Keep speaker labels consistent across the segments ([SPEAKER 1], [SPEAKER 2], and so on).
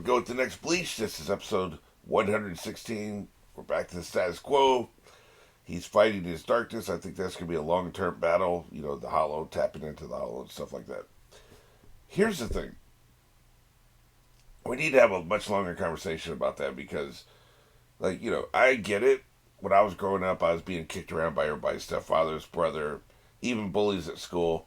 [SPEAKER 1] go with the next Bleach. This is episode 116. We're back to the status quo. He's fighting his darkness. I think that's going to be a long-term battle. You know, the hollow, tapping into the hollow and stuff like that. Here's the thing. We need to have a much longer conversation about that because, like, you know, I get it. When I was growing up, I was being kicked around by everybody's stepfather's brother, even bullies at school.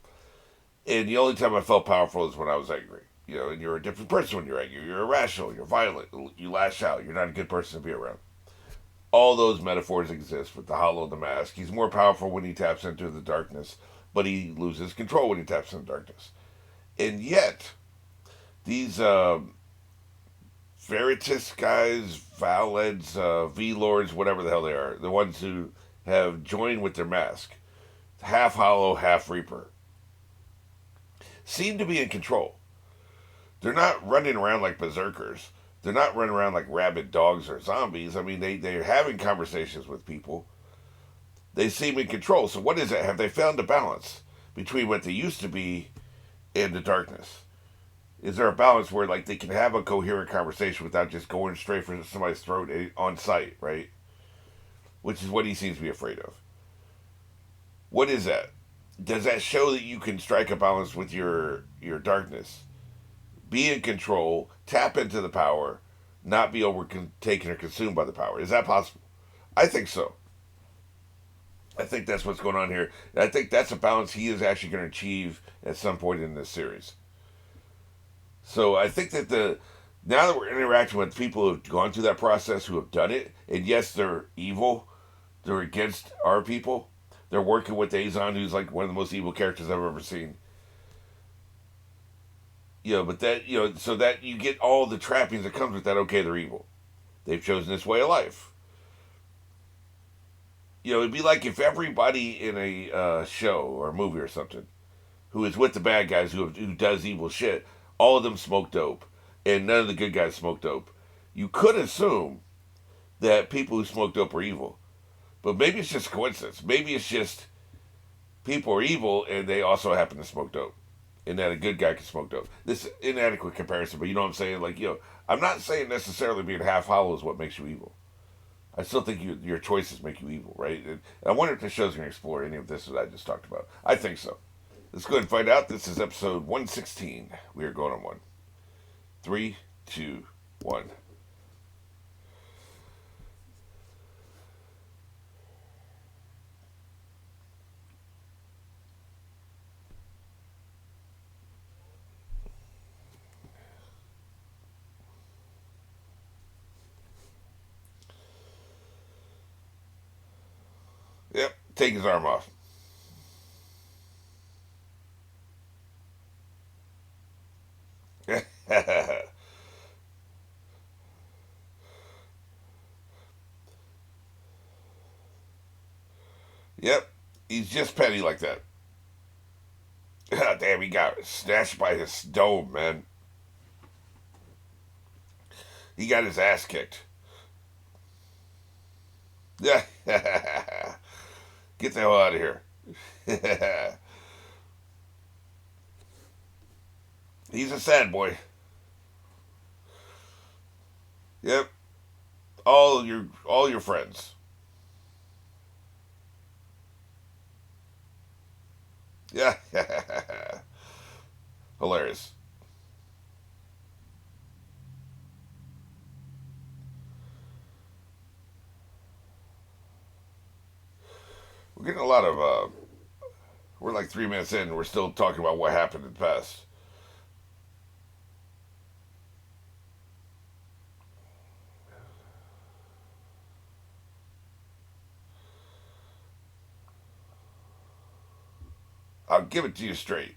[SPEAKER 1] And the only time I felt powerful is when I was angry. You know, and you're a different person when you're angry. You're irrational. You're violent. You lash out. You're not a good person to be around. All those metaphors exist with the hollow, the mask. He's more powerful when he taps into the darkness, but he loses control when he taps into darkness. And yet, these Veritas guys, Valeds, V-Lords, whatever the hell they are, the ones who have joined with their mask, half hollow, half reaper, seem to be in control. They're not running around like berserkers. They're not running around like rabid dogs or zombies. I mean, they're having conversations with people. They seem in control. So what is it? Have they found a balance between what they used to be and the darkness? Is there a balance where like they can have a coherent conversation without just going straight for somebody's throat on sight, right? Which is what he seems to be afraid of. What is that? Does that show that you can strike a balance with your darkness? Be in control, tap into the power, not be overtaken or consumed by the power. Is that possible? I think so. I think that's what's going on here. And I think that's a balance he is actually going to achieve at some point in this series. So I think that now that we're interacting with people who have gone through that process, who have done it, and yes, they're evil, they're against our people. They're working with Azon, who's like one of the most evil characters I've ever seen. You know, but that, you know, so that you get all the trappings that comes with that. Okay, they're evil. They've chosen this way of life. You know, it'd be like if everybody in a show or a movie or something who is with the bad guys who does evil shit, all of them smoke dope, and none of the good guys smoke dope. You could assume that people who smoke dope are evil, but maybe it's just coincidence. Maybe it's just people are evil and they also happen to smoke dope. And that a good guy can smoke dope. This inadequate comparison, but you know what I'm saying? Like, you know, I'm not saying necessarily being half hollow is what makes you evil. I still think your choices make you evil, right? And I wonder if the show's going to explore any of this that I just talked about. I think so. Let's go ahead and find out. This is episode 116. We are going on one. 3, 2, 1. Yep, take his arm off. Yep, he's just petty like that. Damn, he got snatched by his dome, man. He got his ass kicked. Yeah. Get the hell out of here. He's a sad boy. Yep. All your friends. Yeah. Hilarious. We're getting a lot of we're like 3 minutes in and we're still talking about what happened in the past. I'll give it to you straight.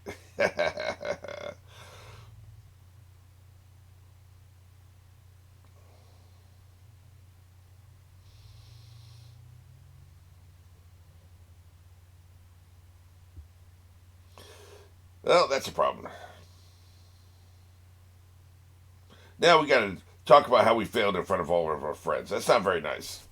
[SPEAKER 1] Well, that's a problem. Now we got to talk about how we failed in front of all of our friends. That's not very nice.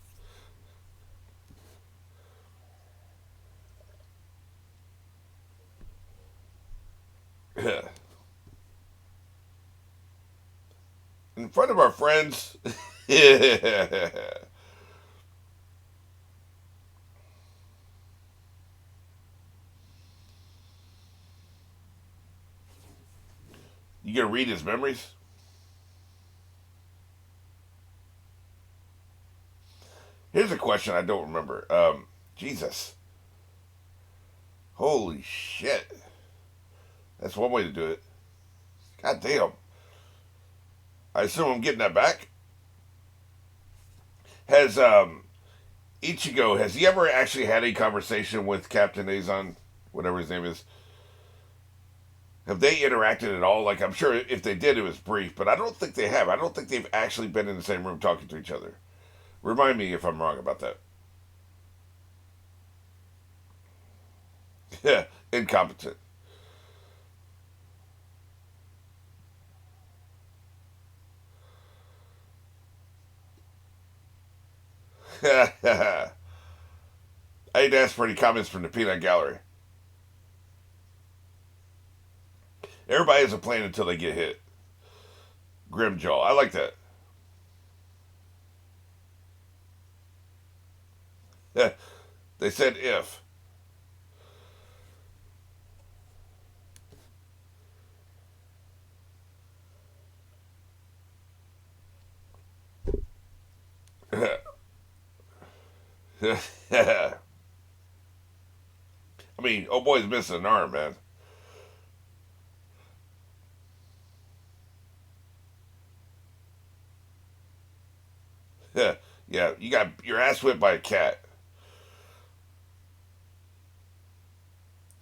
[SPEAKER 1] in front of our friends. You gonna read his memories? Here's a question I don't remember. Jesus. Holy shit. That's one way to do it. God damn. I assume I'm getting that back. Has Ichigo, has he ever actually had a conversation with Captain Azon, whatever his name is? Have they interacted at all? Like, I'm sure if they did, it was brief, but I don't think they have. I don't think they've actually been in the same room talking to each other. Remind me if I'm wrong about that. Yeah, incompetent. I need to ask for any comments from the Peanut Gallery. Everybody has a plan until they get hit. Grimjaw. I like that. They said if. I mean, oh boy's missing an arm, man. Yeah, you got your ass whipped by a cat.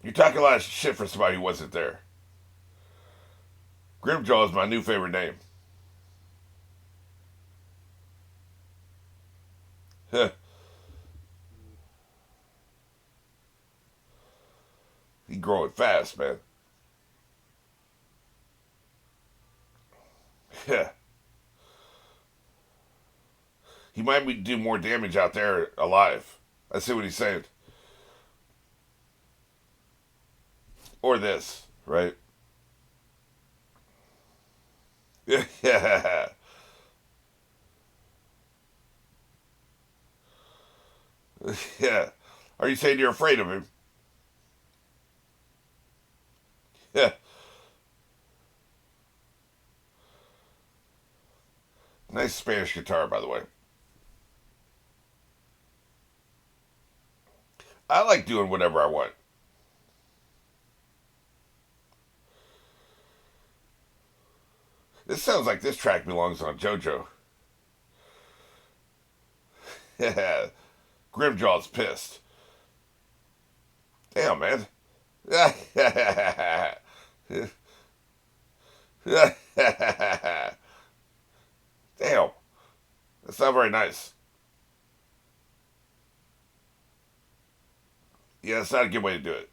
[SPEAKER 1] You're talking a lot of shit for somebody who wasn't there. Grimjaw is my new favorite name. He growing fast, man. Yeah. He might do more damage out there alive. I see what he's saying. Or this, right? Yeah. Yeah. Are you saying you're afraid of him? Yeah. Nice Spanish guitar, by the way. I like doing whatever I want. This sounds like this track belongs on JoJo. Yeah. Grimjaw's pissed. Damn, man. Damn. That's not very nice. Yeah, it's not a good way to do it.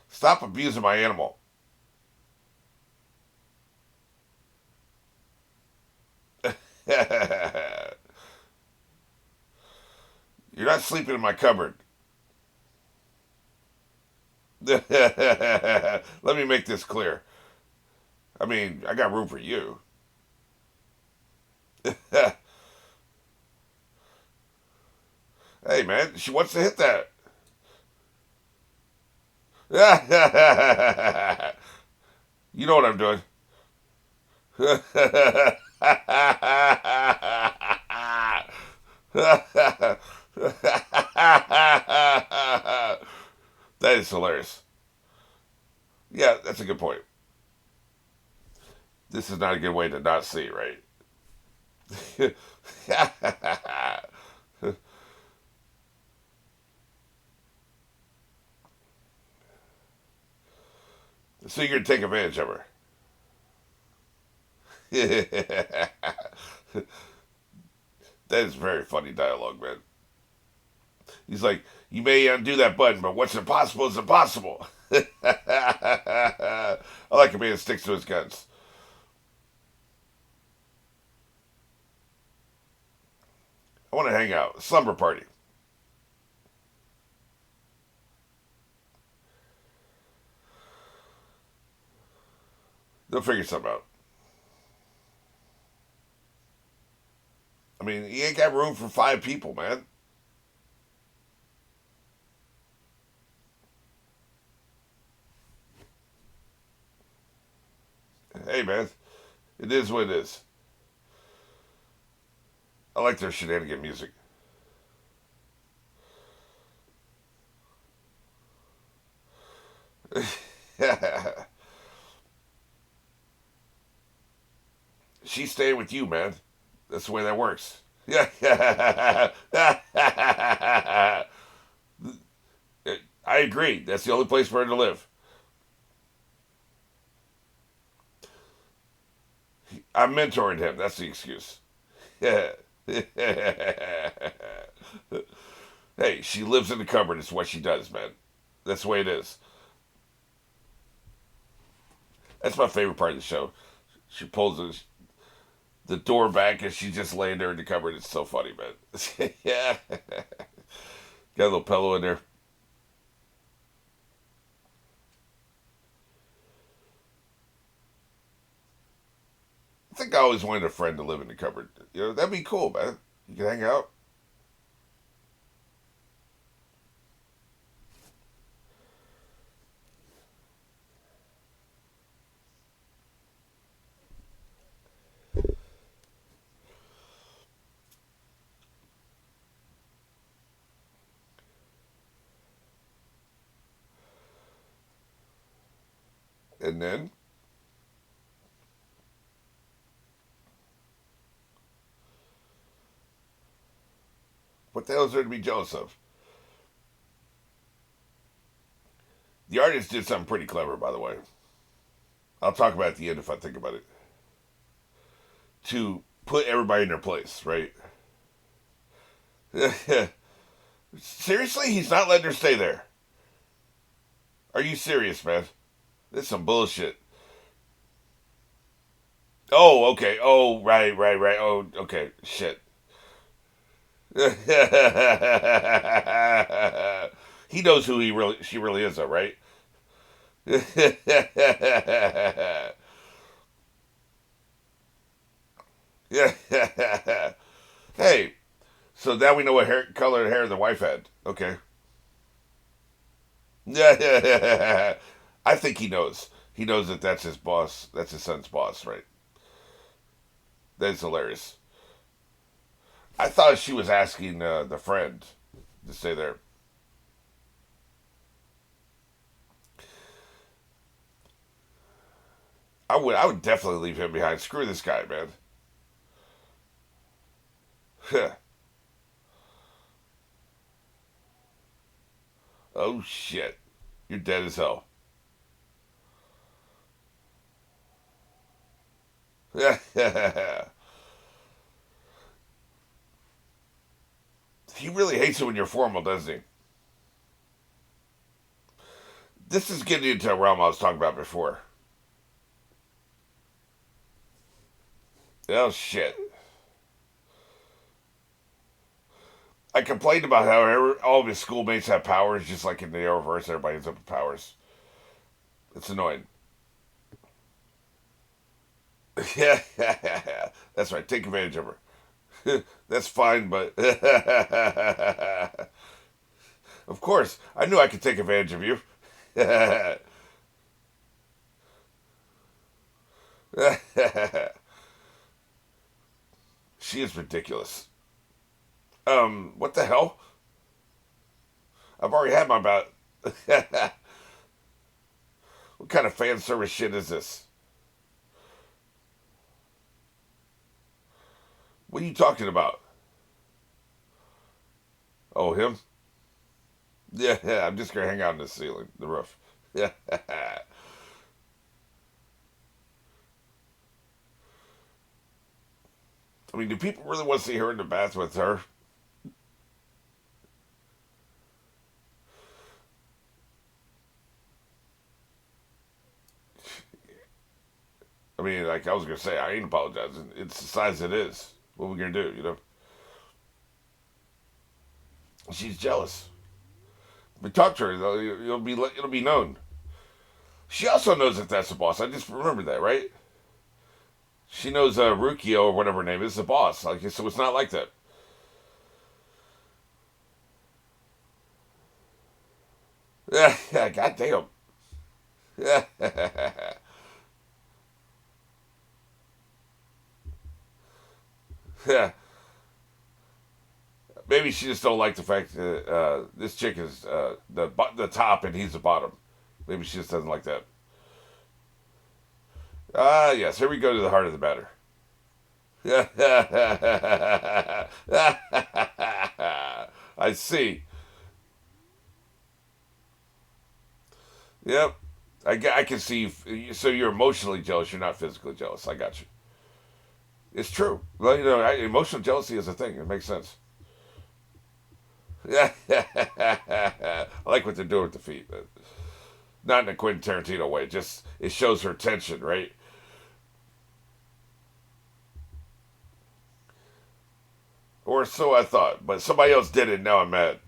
[SPEAKER 1] Stop abusing my animal. You're not sleeping in my cupboard. Let me make this clear. I mean, I got room for you. Hey, man, she wants to hit that. You know what I'm doing. That is hilarious. Yeah, that's a good point. This is not a good way to not see, right? So you're gonna take advantage of her. That is very funny dialogue, man. He's like, you may undo that button, but what's impossible is impossible. I like a man that sticks to his guns. I want to hang out. Slumber party. They'll figure something out. I mean, you ain't got room for 5 people, man. Hey, man, it is what it is. I like their shenanigan music. She's staying with you, man. That's the way that works. Yeah. I agree. That's the only place for her to live. I'm mentoring him. That's the excuse. Yeah. Hey, she lives in the cupboard. It's what she does, man. That's the way it is. That's my favorite part of the show. She pulls the door back and she's just laying there in the cupboard. It's so funny, man. Yeah. Got a little pillow in there. I think I always wanted a friend to live in the cupboard. That'd be cool, man. You can hang out. And then, what the hell is there to be jealous of? The artist did something pretty clever, by the way. I'll talk about it at the end if I think about it. To put everybody in their place, right? Seriously? He's not letting her stay there. Are you serious, man? This is some bullshit. Oh, okay. Oh, right, right, right. Oh, okay. Shit. He knows who she really is, though, right? Hey, so now we know what color hair the wife had. Okay. Yeah. I think he knows. He knows that that's his boss. That's his son's boss, right? That's hilarious. I thought she was asking the friend to stay there. I would definitely leave him behind. Screw this guy, man. Oh shit. You're dead as hell. He really hates it when you're formal, doesn't he? This is getting into a realm I was talking about before. Oh shit. I complained about how all of his schoolmates have powers, just like in the Arrowverse, everybody ends up with powers. It's annoying. Yeah, that's right. Take advantage of her. That's fine, but of course, I knew I could take advantage of you. She is ridiculous. What the hell? I've already had my bout. What kind of fan service shit is this? What are you talking about? Oh, him? Yeah, I'm just gonna hang out in the ceiling, the roof. Yeah. I mean, do people really want to see her in the bath with her? I mean, like I was gonna say, I ain't apologizing. It's the size it is. What are we gonna do, you know? She's jealous. But talk to her though; it'll be known. She also knows that that's the boss. I just remembered that, right? She knows Rukio or whatever her name is the boss. Like so, it's not like that. Yeah, goddamn. Yeah, maybe she just don't like the fact that this chick is the top and he's the bottom. Maybe she just doesn't like that. Ah, yes. Here we go to the heart of the matter. I see. Yep. I can see. So you're emotionally jealous. You're not physically jealous. I got you. It's true. Well, emotional jealousy is a thing. It makes sense. I like what they're doing with the feet, but not in a Quentin Tarantino way. Just it shows her tension, right? Or so I thought, but somebody else did it. Now I'm mad.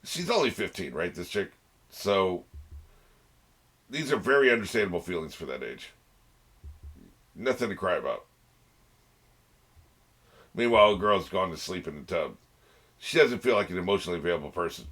[SPEAKER 1] She's only 15, right? This chick. So these are very understandable feelings for that age. Nothing to cry about. Meanwhile, a girl's gone to sleep in the tub. She doesn't feel like an emotionally available person.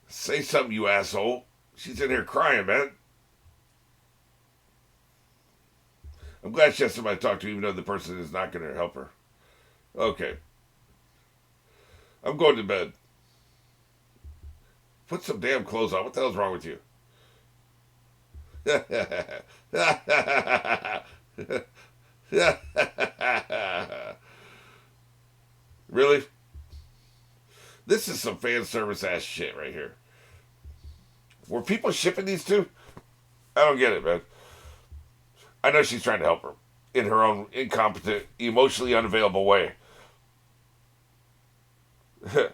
[SPEAKER 1] Say something, you asshole. She's in here crying, man. I'm glad she has somebody to talk to, even though the person is not going to help her. Okay. I'm going to bed. Put some damn clothes on. What the hell's wrong with you? Really? This is some fan service ass shit right here. Were people shipping these two? I don't get it, man. I know she's trying to help her in her own incompetent, emotionally unavailable way. This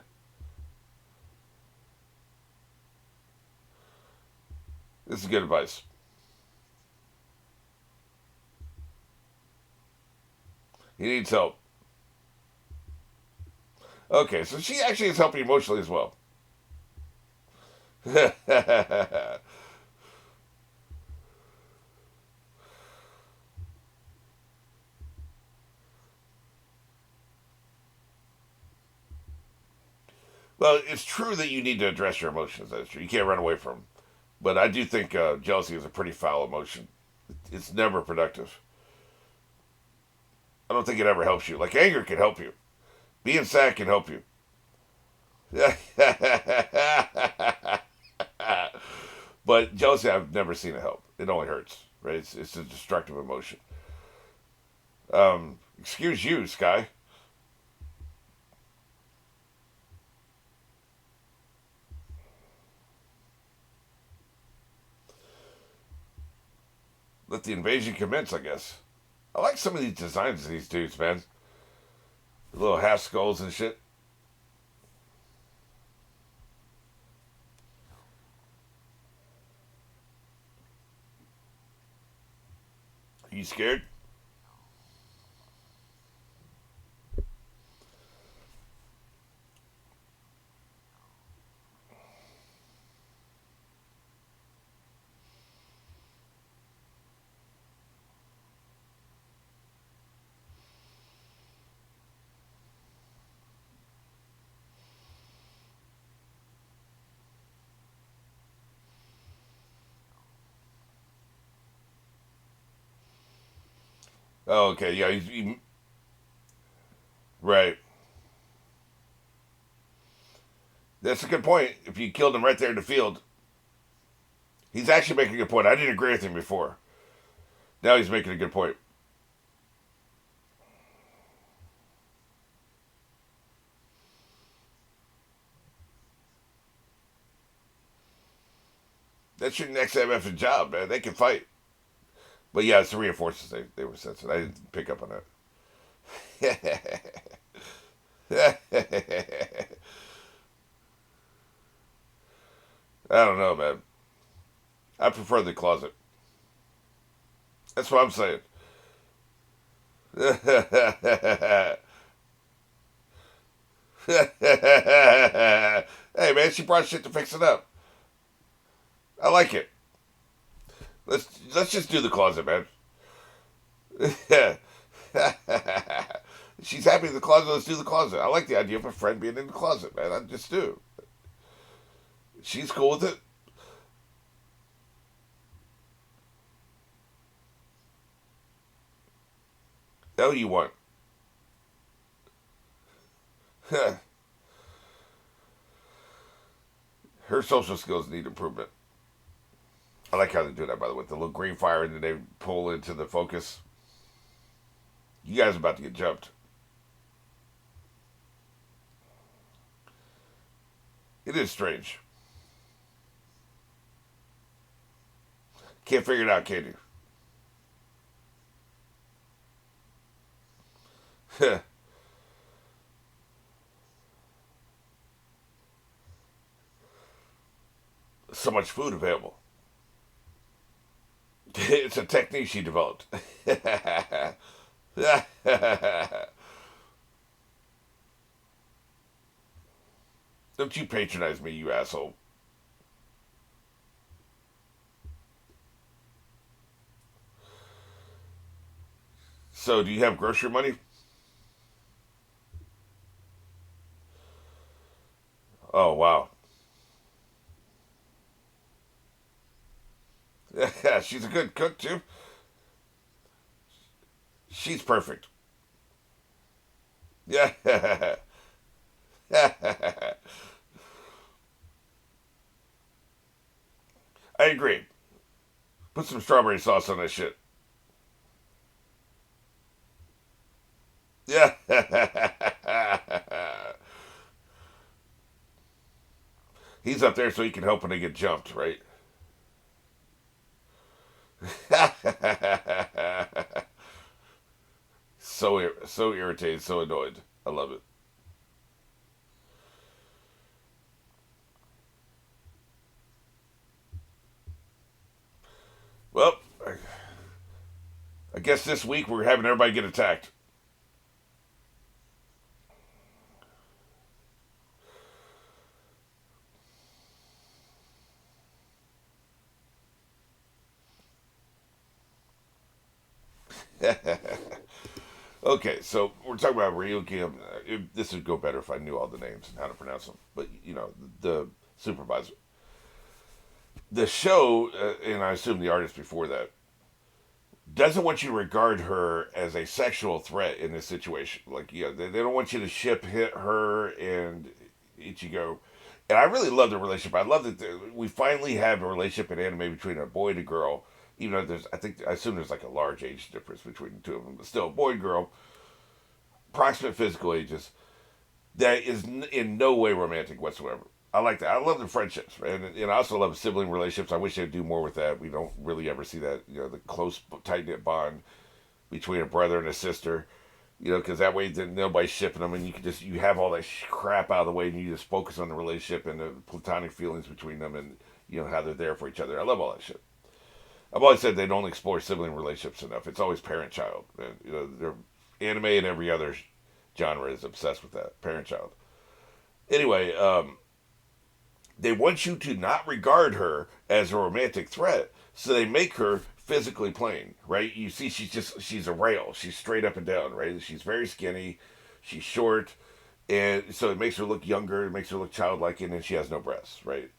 [SPEAKER 1] is good advice. He needs help. Okay, so she actually is helping emotionally as well. Well, it's true that you need to address your emotions. That's true. You can't run away from them. But I do think jealousy is a pretty foul emotion. It's never productive. I don't think it ever helps you. Like anger can help you. Being sad can help you. But jealousy, I've never seen it help. It only hurts, right? It's a destructive emotion. Excuse you, Sky. Let the invasion commence, I guess. I like some of these designs of these dudes, man. The little half skulls and shit. Are you scared? Oh, okay, yeah, right. That's a good point. If you killed him right there in the field, he's actually making a good point. I didn't agree with him before. Now he's making a good point. That's your next MF job, man. They can fight. But yeah, it's the reinforcements they were censored. I didn't pick up on that. I don't know, man. I prefer the closet. That's what I'm saying. Hey, man, she brought shit to fix it up. I like it. Let's just do the closet, man. She's happy in the closet. Let's do the closet. I like the idea of a friend being in the closet, man. I just do. She's cool with it. Hell, you want? Her social skills need improvement. I like how they do that, by the way. The little green fire, and then they pull into the focus. You guys are about to get jumped. It is strange. Can't figure it out, can you? So much food available. It's a technique she developed. Don't you patronize me, you asshole. So, do you have grocery money? Oh, wow. She's a good cook, too. She's perfect. Yeah. I agree. Put some strawberry sauce on that shit. Yeah. He's up there so he can help when they get jumped, right? So irritated, so annoyed. I love it. Well, I guess this week we're having everybody get attacked. Okay, so we're talking about Ryuki. This would go better if I knew all the names and how to pronounce them. But the supervisor, the show, and I assume the artist before that doesn't want you to regard her as a sexual threat in this situation. Like, they don't want you to ship hit her and Ichigo. And I really love the relationship. I love that we finally have a relationship in anime between a boy and a girl. Even though I assume there's like a large age difference between the two of them, but still, boy and girl, approximate physical ages. That is in no way romantic whatsoever. I like that. I love the friendships, man. And I also love sibling relationships. I wish they'd do more with that. We don't really ever see that, the close, tight knit bond between a brother and a sister. Because that way then nobody's shipping them, and you have all that crap out of the way, and you just focus on the relationship and the platonic feelings between them, and how they're there for each other. I love all that shit. I've always said they don't explore sibling relationships enough. It's always parent-child. And, they're anime and every other genre is obsessed with that parent-child. Anyway, they want you to not regard her as a romantic threat, so they make her physically plain, right? You see, she's a rail. She's straight up and down, right? She's very skinny. She's short, and so it makes her look younger. It makes her look childlike, and then she has no breasts, right?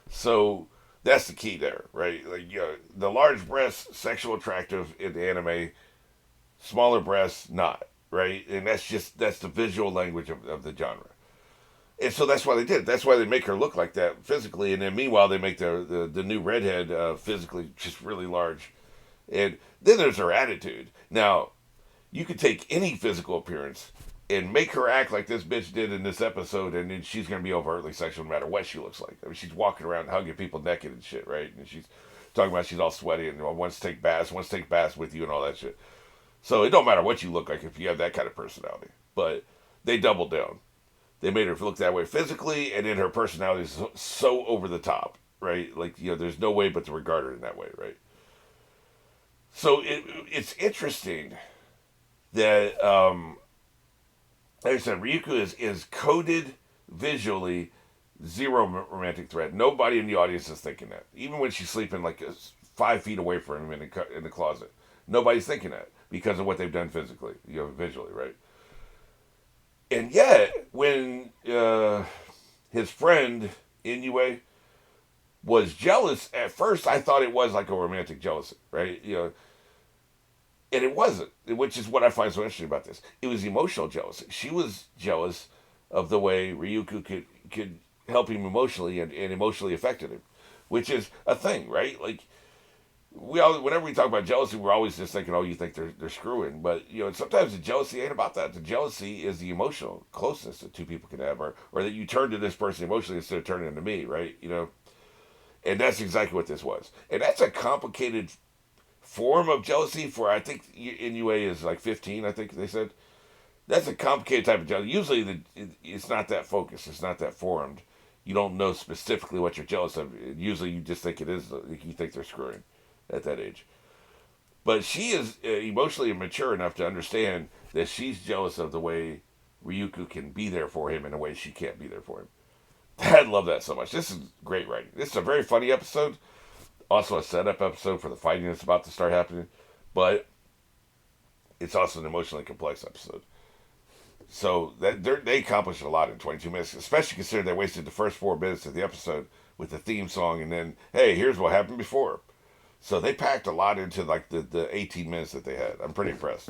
[SPEAKER 1] So that's the key there, right? Like, the large breasts, sexual attractive in the anime, smaller breasts, not, right? And that's the visual language of the genre. And so that's why they did. That's why they make her look like that physically, and then meanwhile they make the new redhead physically just really large. And then there's her attitude. Now, you could take any physical appearance and make her act like this bitch did in this episode, and then she's gonna be overtly sexual no matter what she looks like. I mean, she's walking around hugging people naked and shit, right? And she's talking about she's all sweaty and wants to take baths with you and all that shit. So it don't matter what you look like if you have that kind of personality. But they doubled down. They made her look that way physically, and then her personality is so over the top, right? Like, there's no way but to regard her in that way, right? So it's interesting that, like I said, Ryuko is coded visually zero romantic threat. Nobody in the audience is thinking that. Even when she's sleeping like 5 feet away from him in the closet, nobody's thinking that because of what they've done physically, visually, right? And yet, when his friend Inoue was jealous at first, I thought it was like a romantic jealousy, right? And it wasn't, which is what I find so interesting about this. It was emotional jealousy. She was jealous of the way Ryuko could help him emotionally and emotionally affected him, which is a thing, right? Like, whenever we talk about jealousy, we're always just thinking, oh, you think they're screwing. But, sometimes the jealousy ain't about that. The jealousy is the emotional closeness that two people can have, or that you turn to this person emotionally instead of turning to me, right? And that's exactly what this was. And that's a complicated form of jealousy for, I think, Inoue is like 15, I think they said. That's a complicated type of jealousy. Usually it's not that focused. It's not that formed. You don't know specifically what you're jealous of. Usually you just think it is, you think they're screwing at that age. But she is emotionally mature enough to understand that she's jealous of the way Ryuko can be there for him in a way she can't be there for him. I love that so much. This is great writing. This is a very funny episode. Also a setup episode for the fighting that's about to start happening. But it's also an emotionally complex episode. So they accomplished a lot in 22 minutes, especially considering they wasted the first 4 minutes of the episode with the theme song and then, hey, here's what happened before. So they packed a lot into like the 18 minutes that they had. I'm pretty impressed.